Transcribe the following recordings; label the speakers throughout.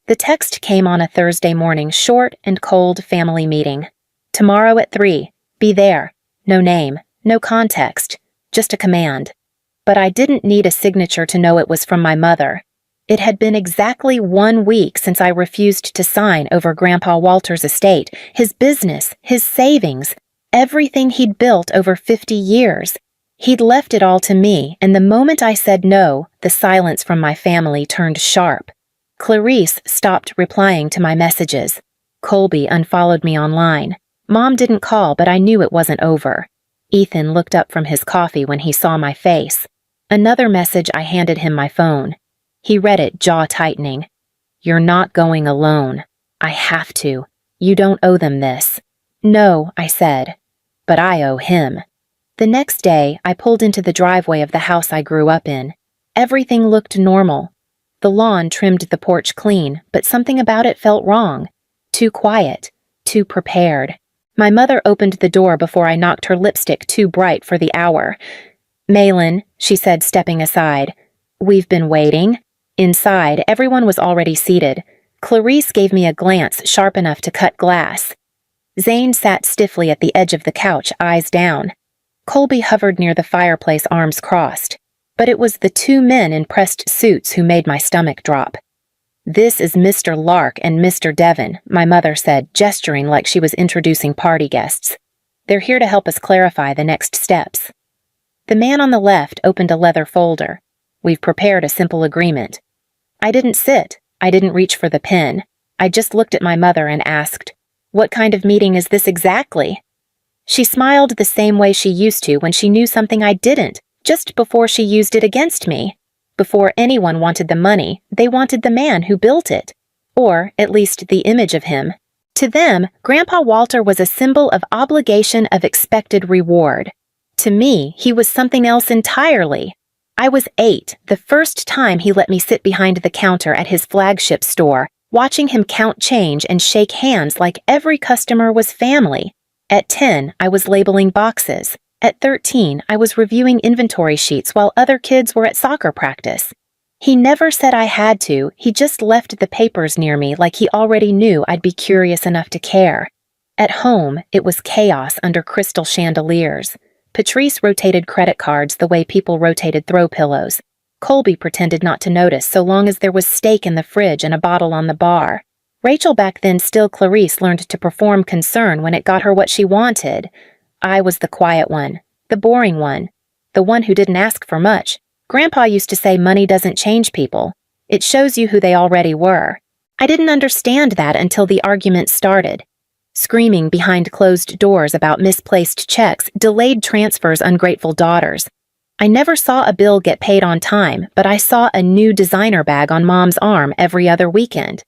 Speaker 1: The text came on a Thursday morning, short and cold family meeting. Tomorrow at 3, be there. No name, no context, just a command. But I didn't need a signature to know it was from my mother. It had been exactly 1 week since I refused to sign over Grandpa Walter's estate, his business, his savings, everything he'd built over 50 years. He'd left it all to me, and the moment I said no, the silence from my family turned sharp. Clarice stopped replying to my messages. Colby unfollowed me online. Mom didn't call, but I knew it wasn't over. Ethan looked up from his coffee when he saw my face. Another message. I handed him my phone. He read it, jaw tightening. You're not going alone. I have to. You don't owe them this. No, I said. But I owe him. The next day, I pulled into the driveway of the house I grew up in. Everything looked normal. The lawn trimmed the porch clean, but something about it felt wrong. Too quiet. Too prepared. My mother opened the door before I knocked her lipstick too bright for the hour. Malin, she said, stepping aside. We've been waiting. Inside, everyone was already seated. Clarice gave me a glance sharp enough to cut glass. Zane sat stiffly at the edge of the couch, eyes down. Colby hovered near the fireplace, arms crossed. But it was the 2 men in pressed suits who made my stomach drop. This is Mr. Lark and Mr. Devon, my mother said, gesturing like she was introducing party guests. They're here to help us clarify the next steps. The man on the left opened a leather folder. We've prepared a simple agreement. I didn't sit. I didn't reach for the pen. I just looked at my mother and asked, "What kind of meeting is this exactly?" She smiled the same way she used to when she knew something I didn't, just before she used it against me. Before anyone wanted the money, they wanted the man who built it. Or, at least, the image of him. To them, Grandpa Walter was a symbol of obligation, of expected reward. To me, he was something else entirely. I was 8, the first time he let me sit behind the counter at his flagship store, watching him count change and shake hands like every customer was family. At 10, I was labeling boxes. At 13, I was reviewing inventory sheets while other kids were at soccer practice. He never said I had to, he just left the papers near me like he already knew I'd be curious enough to care. At home, it was chaos under crystal chandeliers. Patrice rotated credit cards the way people rotated throw pillows. Colby pretended not to notice so long as there was steak in the fridge and a bottle on the bar. Rachel, back then still Clarice, learned to perform concern when it got her what she wanted. I was the quiet one, the boring one, the one who didn't ask for much. Grandpa used to say money doesn't change people. It shows you who they already were. I didn't understand that until the argument started. Screaming behind closed doors about misplaced checks, delayed transfers, ungrateful daughters. I never saw a bill get paid on time, but I saw a new designer bag on Mom's arm every other weekend.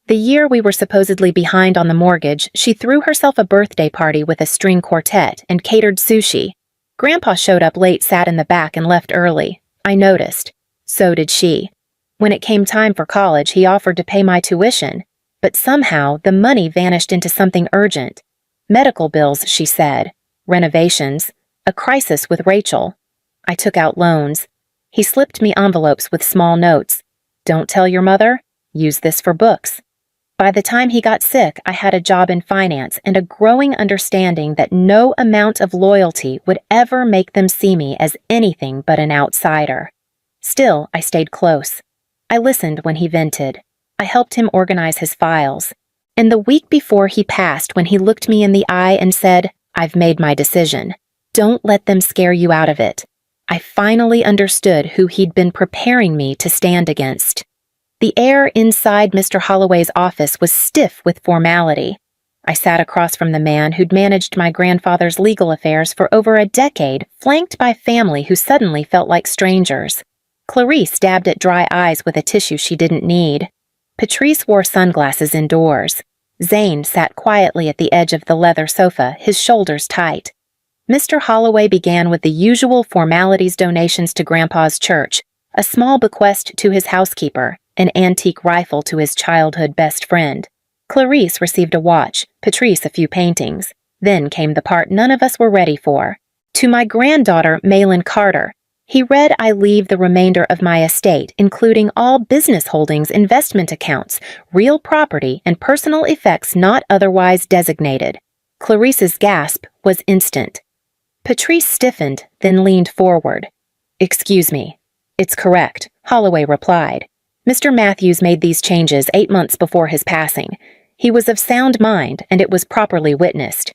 Speaker 1: The year we were supposedly behind on the mortgage, she threw herself a birthday party with a string quartet and catered sushi. Grandpa showed up late, sat in the back, and left early. I noticed. So did she. When it came time for college, he offered to pay my tuition. But somehow, the money vanished into something urgent. Medical bills, she said. Renovations. A crisis with Rachel. I took out loans. He slipped me envelopes with small notes. Don't tell your mother. Use this for books. By the time he got sick, I had a job in finance and a growing understanding that no amount of loyalty would ever make them see me as anything but an outsider. Still, I stayed close. I listened when he vented. I helped him organize his files. And the week before he passed, when he looked me in the eye and said, "I've made my decision. Don't let them scare you out of it," I finally understood who he'd been preparing me to stand against. The air inside Mr. Holloway's office was stiff with formality. I sat across from the man who'd managed my grandfather's legal affairs for over a decade, flanked by family who suddenly felt like strangers. Clarice dabbed at dry eyes with a tissue she didn't need. Patrice wore sunglasses indoors. Zane sat quietly at the edge of the leather sofa, his shoulders tight. Mr. Holloway began with the usual formalities: donations to Grandpa's church, a small bequest to his housekeeper, an antique rifle to his childhood best friend. Clarice received a watch, Patrice a few paintings. Then came the part none of us were ready for. To my granddaughter, Malin Carter. He read I leave the remainder of my estate, including all business holdings, investment accounts, real property, and personal effects not otherwise designated. Clarice's gasp was instant. Patrice stiffened, then leaned forward. "Excuse me." "It's correct," Holloway replied. "Mr. Matthews made these changes 8 months before his passing. He was of sound mind, and it was properly witnessed."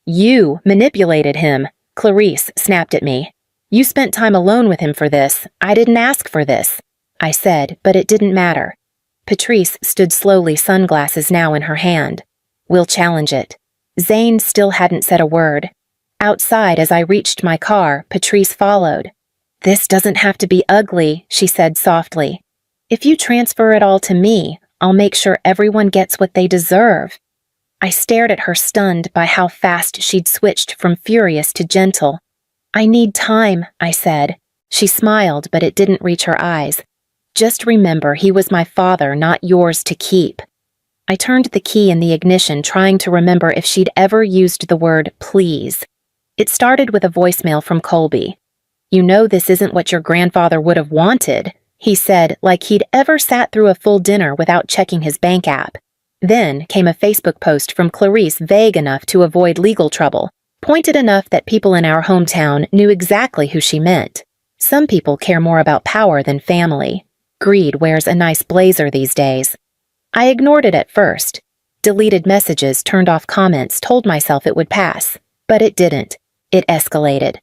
Speaker 1: "You manipulated him," Clarice snapped at me. "You spent time alone with him for this. I didn't ask for this," I said, but it didn't matter. Patrice stood slowly, sunglasses now in her hand. "We'll challenge it." Zane still hadn't said a word. Outside, as I reached my car, Patrice followed. "This doesn't have to be ugly," she said softly. "If you transfer it all to me, I'll make sure everyone gets what they deserve." I stared at her, stunned by how fast she'd switched from furious to gentle. "I need time," I said. She smiled, but it didn't reach her eyes. "Just remember, he was my father, not yours to keep." I turned the key in the ignition, trying to remember if she'd ever used the word please. It started with a voicemail from Colby. "You know this isn't what your grandfather would have wanted," he said, like he'd ever sat through a full dinner without checking his bank app. Then came a Facebook post from Clarice, vague enough to avoid legal trouble, pointed enough that people in our hometown knew exactly who she meant. Some people care more about power than family. Greed wears a nice blazer these days. I ignored it at first. Deleted messages, turned off comments, told myself it would pass. But it didn't. It escalated.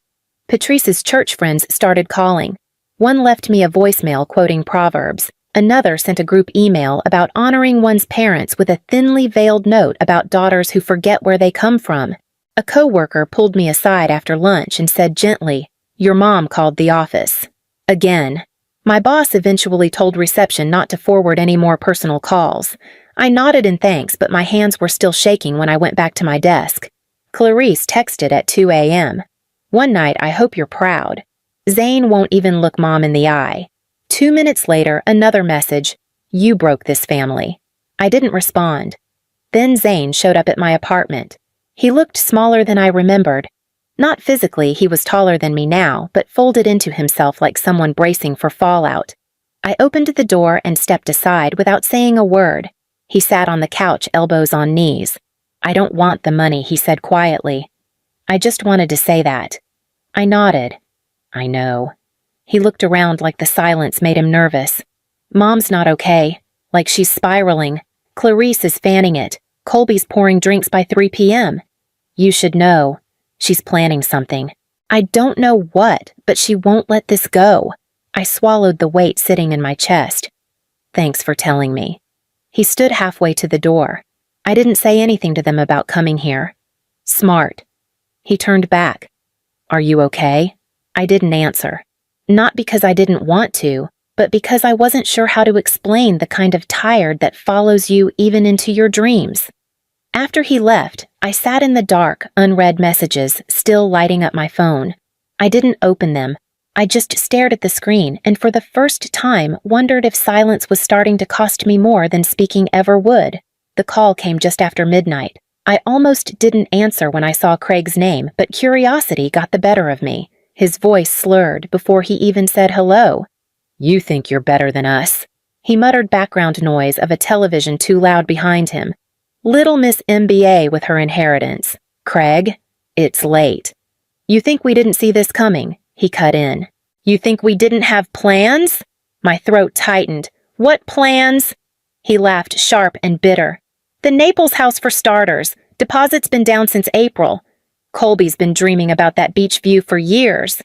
Speaker 1: Patrice's church friends started calling. One left me a voicemail quoting Proverbs. Another sent a group email about honoring one's parents with a thinly veiled note about daughters who forget where they come from. A coworker pulled me aside after lunch and said gently, "Your mom called the office." Again. My boss eventually told reception not to forward any more personal calls. I nodded in thanks, but my hands were still shaking when I went back to my desk. Clarice texted at 2 a.m. "One night, I hope you're proud. Zane won't even look Mom in the eye." 2 minutes later, another message, "You broke this family." I didn't respond. Then Zane showed up at my apartment. He looked smaller than I remembered. Not physically, he was taller than me now, but folded into himself like someone bracing for fallout. I opened the door and stepped aside without saying a word. He sat on the couch, elbows on knees. "I don't want the money," he said quietly. I just wanted to say that. I nodded. "I know." He looked around like the silence made him nervous. "Mom's not okay. Like she's spiraling. Clarice is fanning it. Colby's pouring drinks by 3 p.m. You should know. She's planning something. I don't know what, but she won't let this go." I swallowed the weight sitting in my chest. "Thanks for telling me." He stood halfway to the door. "I didn't say anything to them about coming here." "Smart." He turned back. "Are you okay?" I didn't answer. Not because I didn't want to, but because I wasn't sure how to explain the kind of tired that follows you even into your dreams. After he left, I sat in the dark, unread messages, still lighting up my phone. I didn't open them. I just stared at the screen and for the first time wondered if silence was starting to cost me more than speaking ever would. The call came just after midnight. I almost didn't answer when I saw Craig's name, but curiosity got the better of me. His voice slurred before he even said hello. "You think you're better than us." He muttered background noise of a television too loud behind him. "Little Miss MBA with her inheritance. Craig, it's late." "You think we didn't see this coming?" He cut in. "You think we didn't have plans?" My throat tightened. "What plans?" He laughed, sharp and bitter. "The Naples house for starters. Deposit's been down since April. Colby's been dreaming about that beach view for years."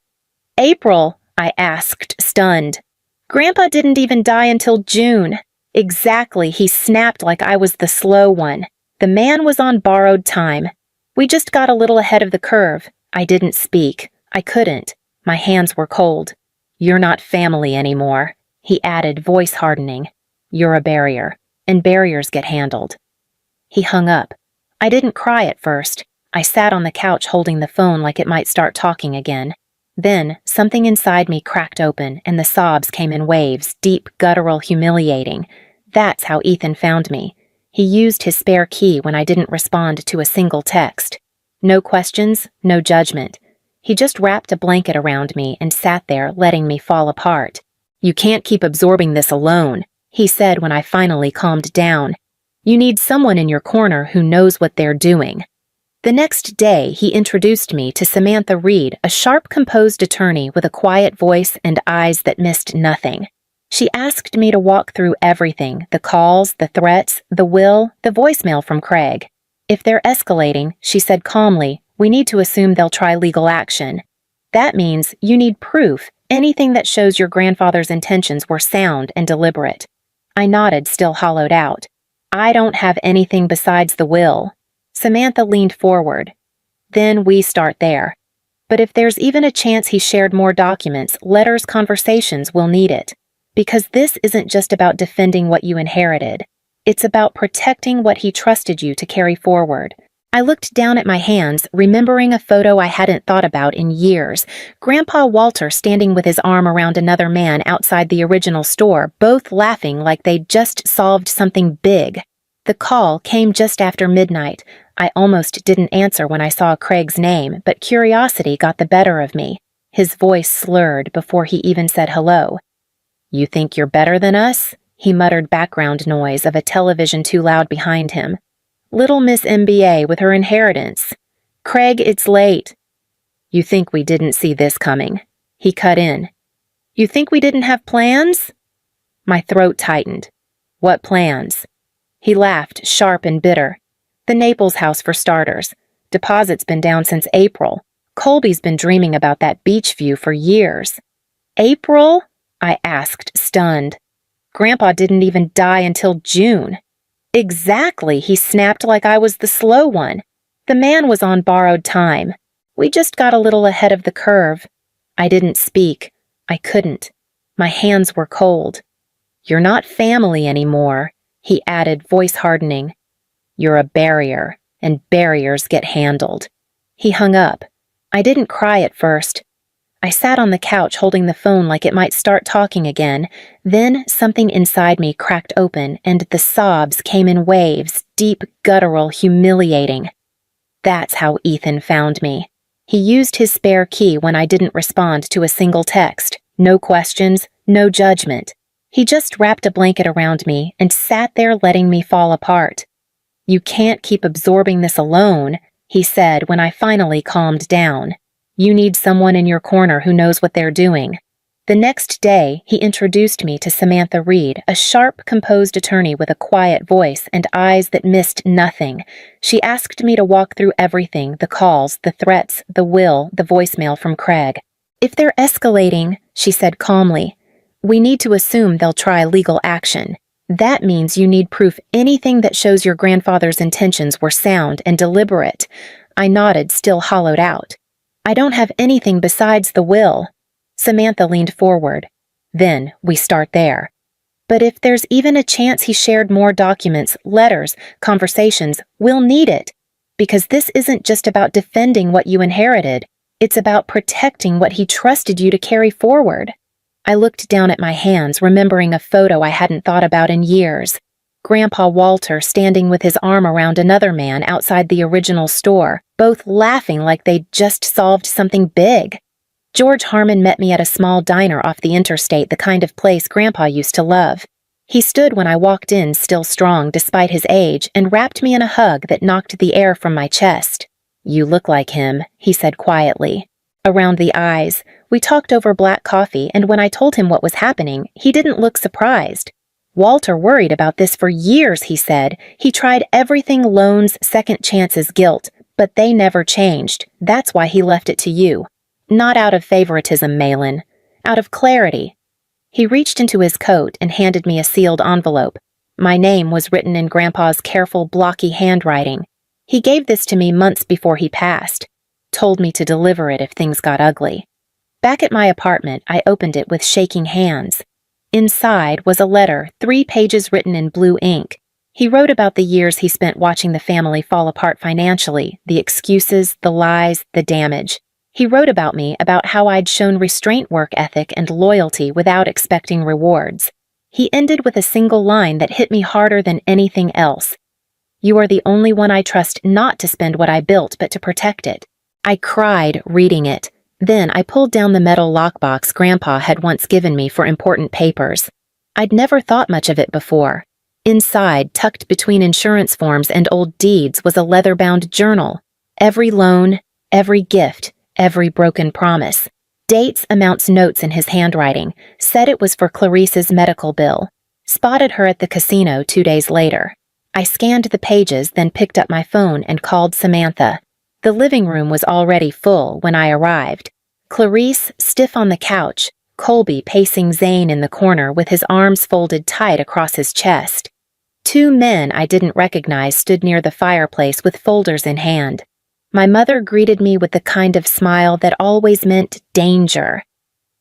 Speaker 1: "April?" I asked, stunned. "Grandpa didn't even die until June." Exactly, he snapped like I was the slow one. The man was on borrowed time. "We just got a little ahead of the curve." I didn't speak. I couldn't. My hands were cold. "You're not family anymore," he added, voice hardening. "You're a barrier, and barriers get handled." He hung up. I didn't cry at first. I sat on the couch holding the phone like it might start talking again. Then, something inside me cracked open and the sobs came in waves, deep, guttural, humiliating. That's how Ethan found me. He used his spare key when I didn't respond to a single text. No questions, no judgment. He just wrapped a blanket around me and sat there letting me fall apart. "You can't keep absorbing this alone," he said when I finally calmed down. "You need someone in your corner who knows what they're doing." The next day, he introduced me to Samantha Reed, a sharp, composed attorney with a quiet voice and eyes that missed nothing. She asked me to walk through everything: the calls, the threats, the will, the voicemail from Craig. "If they're escalating," she said calmly, "we need to assume they'll try legal action. That means you need proof, anything that shows your grandfather's intentions were sound and deliberate." I nodded, still hollowed out. "I don't have anything besides the will." Samantha leaned forward. "Then we start there. But if there's even a chance he shared more documents, letters, conversations, we'll need it. Because this isn't just about defending what you inherited. It's about protecting what he trusted you to carry forward." I looked down at my hands, remembering a photo I hadn't thought about in years. Grandpa Walter standing with his arm around another man outside the original store, both laughing like they'd just solved something big. The call came just after midnight. I almost didn't answer when I saw Craig's name, but curiosity got the better of me. His voice slurred before he even said hello. "You think you're better than us?" he muttered, background noise of a television too loud behind him. "Little Miss MBA with her inheritance. Craig, it's late." "You think we didn't see this coming?" He cut in. "You think we didn't have plans?" My throat tightened. "What plans?" He laughed, sharp and bitter. "The Naples house for starters. Deposit's been down since April. Colby's been dreaming about that beach view for years." "April?" I asked, stunned. "Grandpa didn't even die until June." "Exactly," he snapped like I was the slow one. "The man was on borrowed time. We just got a little ahead of the curve." I didn't speak. I couldn't. My hands were cold. "You're not family anymore," he added, voice hardening. "You're a barrier, and barriers get handled." He hung up. I didn't cry at first. I sat on the couch holding the phone like it might start talking again. Then something inside me cracked open, and the sobs came in waves, deep, guttural, humiliating. That's how Ethan found me. He used his spare key when I didn't respond to a single text. No questions, no judgment. He just wrapped a blanket around me and sat there letting me fall apart. "You can't keep absorbing this alone," he said when I finally calmed down. "You need someone in your corner who knows what they're doing." The next day, he introduced me to Samantha Reed, a sharp, composed attorney with a quiet voice and eyes that missed nothing. She asked me to walk through everything: the calls, the threats, the will, the voicemail from Craig. "If they're escalating," she said calmly, "we need to assume they'll try legal action. That means you need proof, anything that shows your grandfather's intentions were sound and deliberate." I nodded, still hollowed out. "I don't have anything besides the will." Samantha leaned forward. "Then we start there. But if there's even a chance he shared more documents, letters, conversations, we'll need it. Because this isn't just about defending what you inherited. It's about protecting what he trusted you to carry forward." I looked down at my hands, remembering a photo I hadn't thought about in years. Grandpa Walter standing with his arm around another man outside the original store, both laughing like they'd just solved something big. George Harmon met me at a small diner off the interstate, the kind of place Grandpa used to love. He stood when I walked in, still strong despite his age, and wrapped me in a hug that knocked the air from my chest. "You look like him," he said quietly. Around the eyes, we talked over black coffee, and when I told him what was happening, he didn't look surprised. "Walter worried about this for years," he said. "He tried everything: loans, second chances, guilt, but they never changed. That's why he left it to you. Not out of favoritism, Malin. Out of clarity." He reached into his coat and handed me a sealed envelope. My name was written in Grandpa's careful, blocky handwriting. He gave this to me months before he passed. Told me to deliver it if things got ugly. Back at my apartment, I opened it with shaking hands. Inside was a letter, 3 pages written in blue ink. He wrote about the years he spent watching the family fall apart financially, the excuses, the lies, the damage. He wrote about me, about how I'd shown restraint, work ethic, and loyalty without expecting rewards. He ended with a single line that hit me harder than anything else. "You are the only one I trust not to spend what I built, but to protect it." I cried reading it. Then I pulled down the metal lockbox Grandpa had once given me for important papers. I'd never thought much of it before. Inside, tucked between insurance forms and old deeds, was a leather-bound journal. Every loan, every gift, every broken promise. Dates, amounts, notes in his handwriting. Said it was for Clarice's medical bill. Spotted her at the casino 2 days later. I scanned the pages, then picked up my phone and called Samantha. The living room was already full when I arrived. Clarice, stiff on the couch, Colby pacing Zane in the corner with his arms folded tight across his chest. 2 men I didn't recognize stood near the fireplace with folders in hand. My mother greeted me with the kind of smile that always meant danger.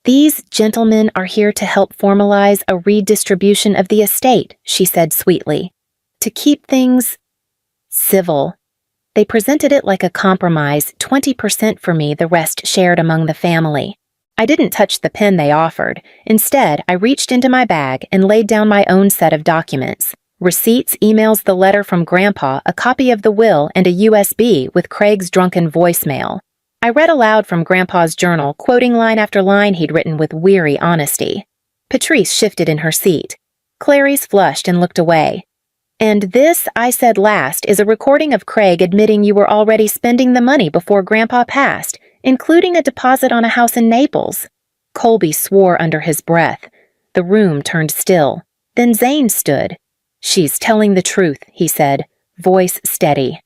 Speaker 1: "These gentlemen are here to help formalize a redistribution of the estate," she said sweetly. "To keep things civil." They presented it like a compromise, 20% for me, the rest shared among the family. I didn't touch the pen they offered. Instead, I reached into my bag and laid down my own set of documents. Receipts, emails, the letter from Grandpa, a copy of the will, and a USB with Craig's drunken voicemail. I read aloud from Grandpa's journal, quoting line after line he'd written with weary honesty. Patrice shifted in her seat. Clarice flushed and looked away. "And this, I said last, is a recording of Craig admitting you were already spending the money before Grandpa passed, including a deposit on a house in Naples." Colby swore under his breath. The room turned still. Then Zane stood. "She's telling the truth," he said, voice steady.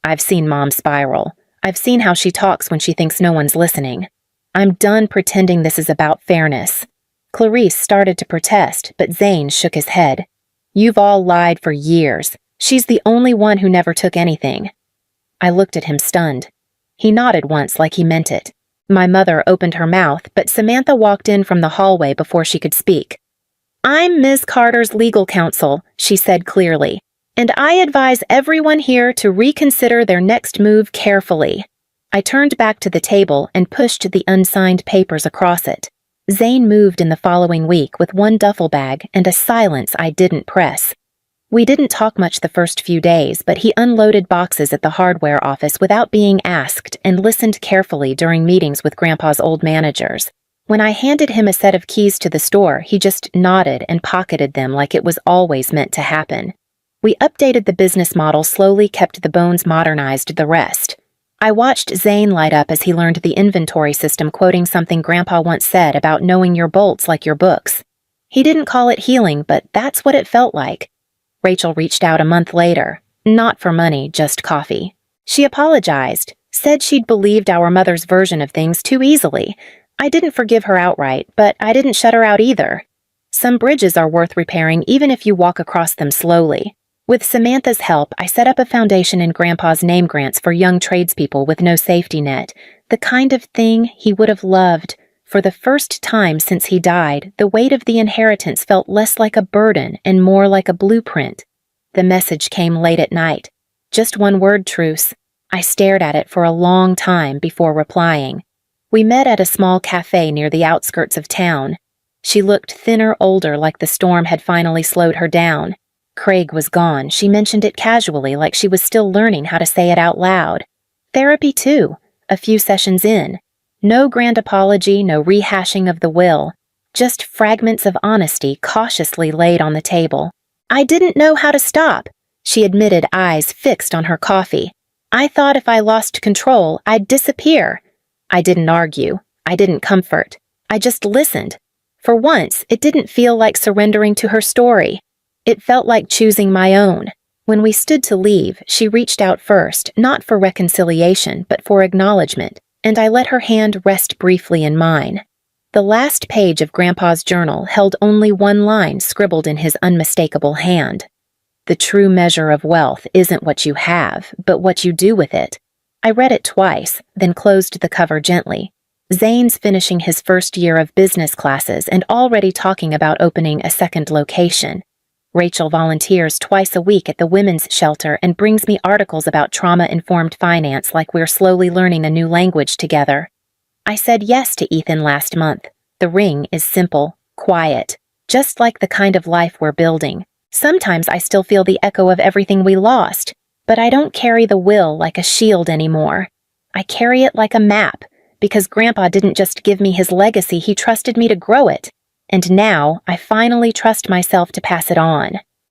Speaker 1: "I've seen Mom spiral. I've seen how she talks when she thinks no one's listening. I'm done pretending this is about fairness." Clarice started to protest, but Zane shook his head. "You've all lied for years. She's the only one who never took anything." I looked at him stunned. He nodded once like he meant it. My mother opened her mouth, but Samantha walked in from the hallway before she could speak. "I'm Ms. Carter's legal counsel," she said clearly, "and I advise everyone here to reconsider their next move carefully." I turned back to the table and pushed the unsigned papers across it. Zane moved in the following week with 1 duffel bag and a silence I didn't press. We didn't talk much the first few days, but he unloaded boxes at the hardware office without being asked and listened carefully during meetings with Grandpa's old managers. When I handed him a set of keys to the store, he just nodded and pocketed them like it was always meant to happen. We updated the business model, slowly kept the bones modernized the rest. I watched Zane light up as he learned the inventory system, quoting something Grandpa once said about knowing your bolts like your books. He didn't call it healing, but that's what it felt like. Rachel reached out a month later. Not for money, just coffee. She apologized, said she'd believed our mother's version of things too easily. I didn't forgive her outright, but I didn't shut her out either. Some bridges are worth repairing even if you walk across them slowly. With Samantha's help, I set up a foundation in Grandpa's name grants for young tradespeople with no safety net, the kind of thing he would have loved. For the first time since he died, the weight of the inheritance felt less like a burden and more like a blueprint. The message came late at night. Just 1 word, truce. I stared at it for a long time before replying. We met at a small cafe near the outskirts of town. She looked thinner, older, like the storm had finally slowed her down. Craig was gone. She mentioned it casually, like she was still learning how to say it out loud. Therapy, too, a few sessions in. No grand apology, no rehashing of the will. Just fragments of honesty cautiously laid on the table. "I didn't know how to stop," she admitted, eyes fixed on her coffee. "I thought if I lost control, I'd disappear." I didn't argue. I didn't comfort. I just listened. For once, it didn't feel like surrendering to her story. It felt like choosing my own. When we stood to leave, she reached out first, not for reconciliation, but for acknowledgement, and I let her hand rest briefly in mine. The last page of Grandpa's journal held only 1 line scribbled in his unmistakable hand. "The true measure of wealth isn't what you have, but what you do with it." I read it twice, then closed the cover gently. Zane's finishing his first year of business classes and already talking about opening a 2nd location. Rachel volunteers twice a week at the women's shelter and brings me articles about trauma-informed finance like we're slowly learning a new language together. I said yes to Ethan last month. The ring is simple, quiet, just like the kind of life we're building. Sometimes I still feel the echo of everything we lost, but I don't carry the will like a shield anymore. I carry it like a map, because Grandpa didn't just give me his legacy, he trusted me to grow it. And now, I finally trust myself to pass it on.